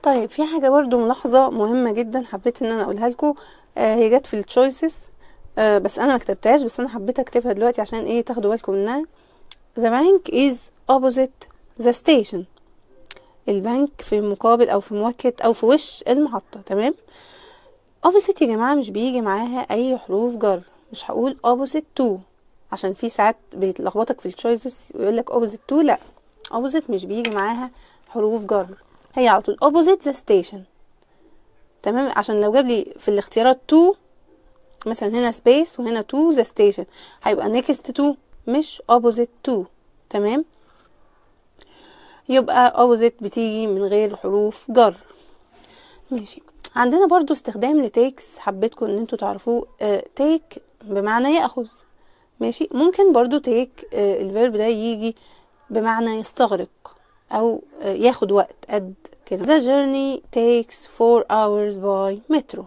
طيب في حاجة برضو ملاحظة مهمة جدا حبيت ان انا اقولها لكم. هي جت في التشويسز، بس انا ما كتبتهاش، بس انا حبيت اكتبها دلوقتي عشان ايه تاخدوا بالكم منها. The bank is opposite the station. البنك في مقابل او في مواجهة او في وش المحطة. تمام. opposite يا جماعة مش بيجي معاها اي حروف جر. مش هقول opposite to، عشان في ساعات بيتلخبطك في التشويسز ويقولك opposite to. لا، opposite مش بيجي معاها حروف جر، هي على طول opposite the station. تمام. عشان لو جاب لي في الاختيارات to مثلا هنا space وهنا to the station، هيبقى next to مش opposite to. تمام. يبقى opposite بتيجي من غير حروف جر. ماشي. عندنا برضو استخدام لتيكس حبيتكم ان انتوا تعرفوه. take بمعنى يأخذ. ماشي. ممكن برضو take الفيرب ده يجي بمعنى يستغرق او ياخد وقت قد كده. The journey takes 4 hours by metro.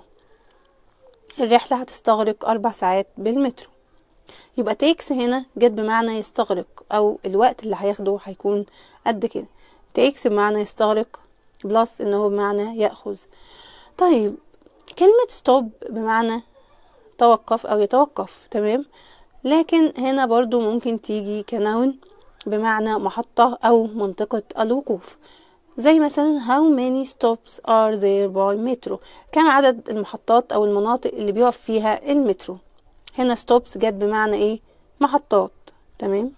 الرحلة هتستغرق 4 ساعات بالمترو. يبقى takes هنا جت بمعنى يستغرق، او الوقت اللي هياخده هيكون قد كده. takes بمعنى يستغرق بلس ان هو بمعنى يأخذ. طيب كلمة stop بمعنى توقف او يتوقف. تمام. لكن هنا برضو ممكن تيجي كنون بمعنى محطة او منطقة الوقوف. زي مثلا how many stops are there by metro. كم عدد المحطات او المناطق اللي بيقف فيها المترو. هنا stops جت بمعنى ايه؟ محطات. تمام.